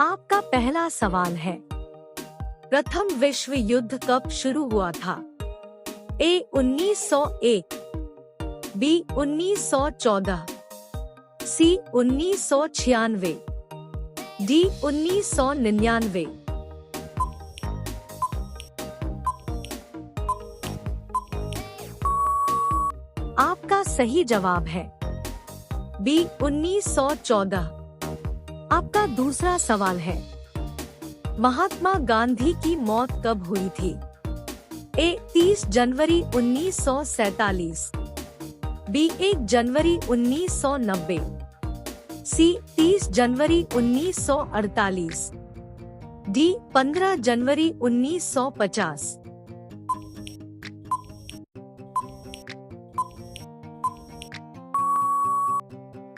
आपका पहला सवाल है, प्रथम विश्व युद्ध कब शुरू हुआ था? ए 1901, बी 1914, सी 1996, डी 1999। आपका सही जवाब है बी 1914। आपका दूसरा सवाल है, महात्मा गांधी की मौत कब हुई थी? ए 30 जनवरी 1947, बी 1 जनवरी 1990, सी 30 जनवरी 1948, डी 15 जनवरी 1950।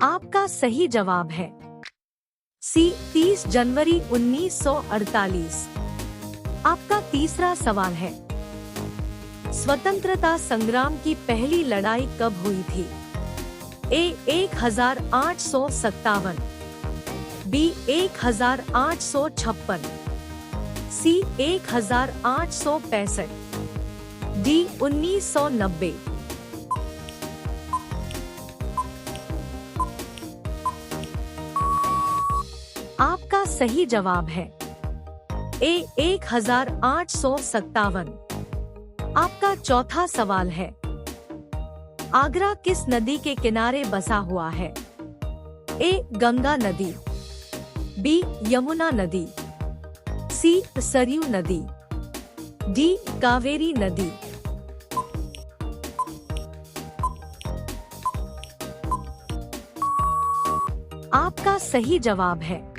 आपका सही जवाब है सी 30 जनवरी 1948। आपका तीसरा सवाल है, स्वतंत्रता संग्राम की पहली लड़ाई कब हुई थी? ए 1857, बी 1856, सी 1865, डी 1990। आपका सही जवाब है ए 1857। आपका चौथा सवाल है, आगरा किस नदी के किनारे बसा हुआ है? ए गंगा नदी, बी यमुना नदी, सी सरयू नदी, डी कावेरी नदी। आपका सही जवाब है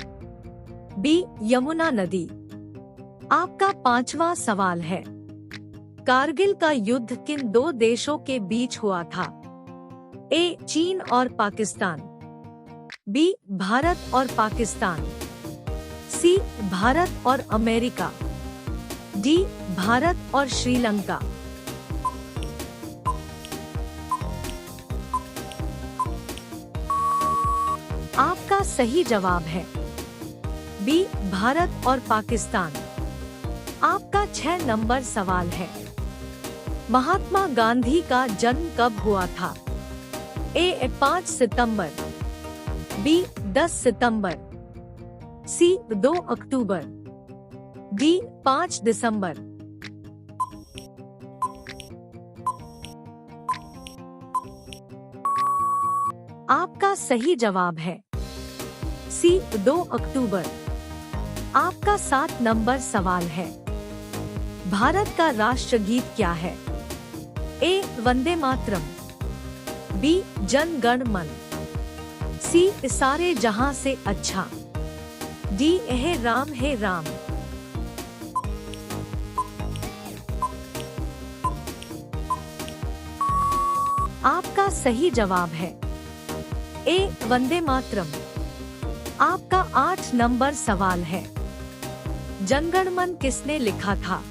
बी यमुना नदी। आपका पांचवा सवाल है, कारगिल का युद्ध किन दो देशों के बीच हुआ था? ए चीन और पाकिस्तान, बी भारत और पाकिस्तान, सी भारत और अमेरिका, डी भारत और श्रीलंका। आपका सही जवाब है बी भारत और पाकिस्तान। आपका 6 नंबर सवाल है, महात्मा गांधी का जन्म कब हुआ था? ए 5 सितंबर, बी 10 सितंबर, सी 2 अक्टूबर, डी 5 दिसंबर। आपका सही जवाब है सी 2 अक्टूबर। आपका 7 नंबर सवाल है, भारत का राष्ट्रगीत क्या है? ए वंदे मातरम, बी जन गण मन, सी सारे जहां से अच्छा, डी हे राम हे राम। आपका सही जवाब है ए वंदे मातरम। आपका 8 नंबर सवाल है, जनगणमन किसने लिखा था?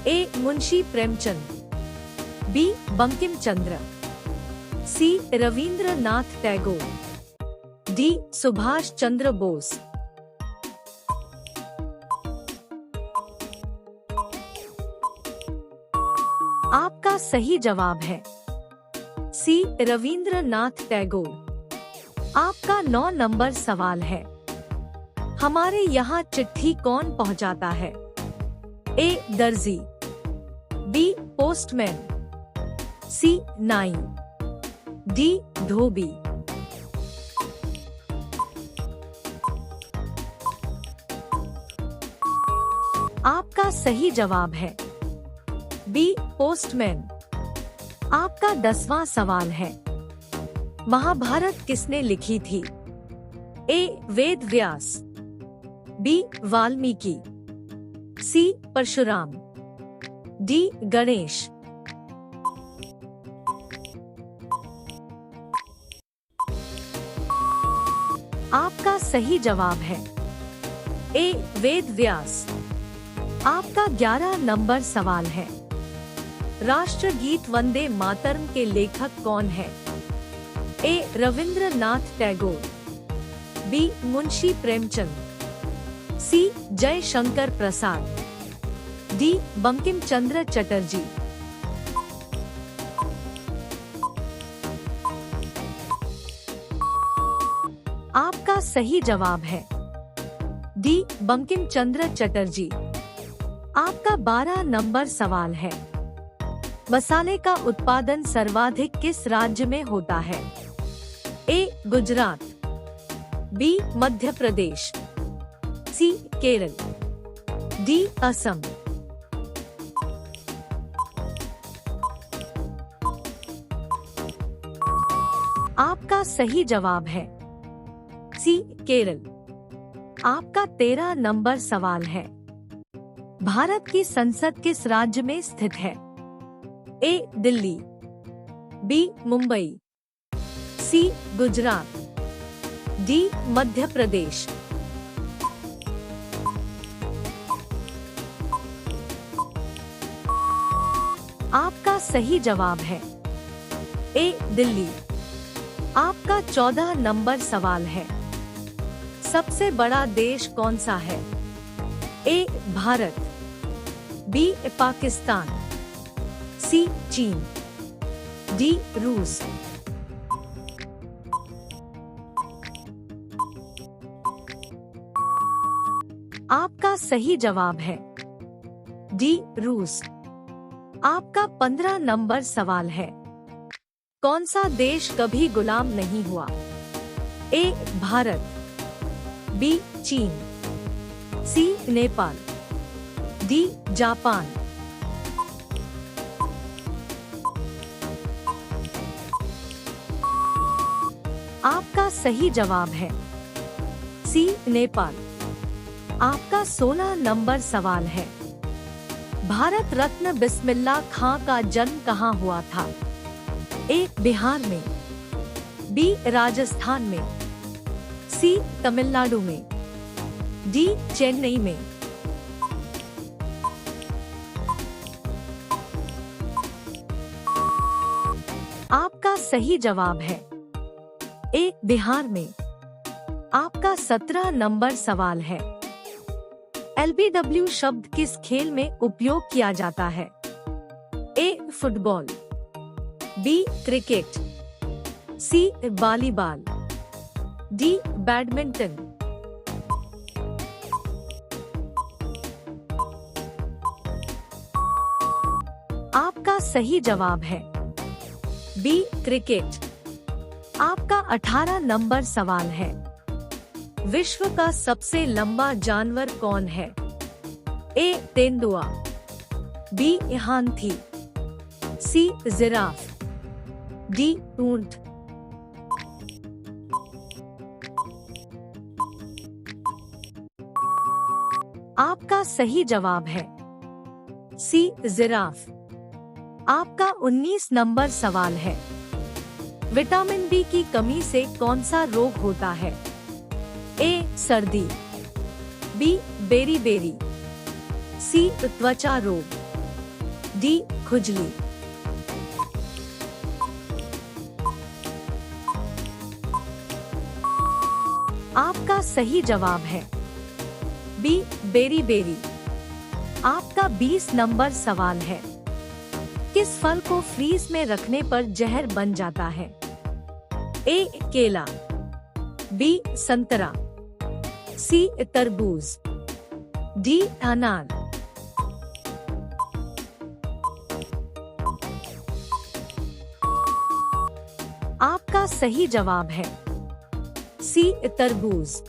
ए मुंशी प्रेमचंद, बी बंकिम चंद्र, सी रविंद्रनाथ टैगोर, डी सुभाष चंद्र बोस। आपका सही जवाब है सी रविंद्रनाथ टैगोर। आपका 9 नंबर सवाल है, हमारे यहाँ चिट्ठी कौन पहुँचाता है? ए दर्जी, बी पोस्टमैन, सी नाई, डी धोबी। आपका सही जवाब है बी पोस्टमैन। आपका 10वां सवाल है, महाभारत किसने लिखी थी? ए वेद व्यास, बी वाल्मीकि, सी परशुराम, डी गणेश। आपका सही जवाब है ए वेद व्यास। आपका 11 नंबर सवाल है, राष्ट्रगीत वंदे मातरम के लेखक कौन है? ए रविंद्रनाथ टैगोर, बी मुंशी प्रेमचंद, सी जय शंकर प्रसाद, डी बंकिम चंद्र चटर्जी। आपका सही जवाब है डी बंकिम चंद्र चटर्जी। आपका 12 नंबर सवाल है, मसाले का उत्पादन सर्वाधिक किस राज्य में होता है? ए गुजरात, बी मध्य प्रदेश, सी केरल, डी असम। आपका सही जवाब है सी केरल। आपका 13 नंबर सवाल है, भारत की संसद किस राज्य में स्थित है? ए दिल्ली, बी मुंबई, सी गुजरात, डी मध्य प्रदेश। आपका सही जवाब है ए दिल्ली। आपका 14 नंबर सवाल है, सबसे बड़ा देश कौन सा है? ए भारत, बी पाकिस्तान, सी चीन, डी रूस। आपका सही जवाब है डी रूस। आपका 15 नंबर सवाल है, कौन सा देश कभी गुलाम नहीं हुआ? ए भारत, बी चीन, सी नेपाल, डी जापान। आपका सही जवाब है सी नेपाल। आपका 16 नंबर सवाल है, भारत रत्न बिस्मिल्लाह खां का जन्म कहाँ हुआ था? ए बिहार में, बी राजस्थान में, सी तमिलनाडु में, डी चेन्नई में। आपका सही जवाब है ए बिहार में। आपका 17 नंबर सवाल है, LBW शब्द किस खेल में उपयोग किया जाता है? A football, B cricket, C volleyball, D badminton. आपका सही जवाब है बी क्रिकेट। आपका 18 नंबर सवाल है, विश्व का सबसे लंबा जानवर कौन है? ए तेंदुआ, बी हाथी, सी जिराफ, डी ऊंट। आपका सही जवाब है सी जिराफ। आपका 19 नंबर सवाल है, विटामिन बी की कमी से कौन सा रोग होता है? ए सर्दी, बी बेरी, सी त्वचा रोग, डी खुजली। आपका सही जवाब है बी बेरी। आपका 20 नंबर सवाल है, किस फल को फ्रीज में रखने पर जहर बन जाता है? ए केला, बी संतरा, सी तरबूज, डी अनार। आपका सही जवाब है सी तरबूज।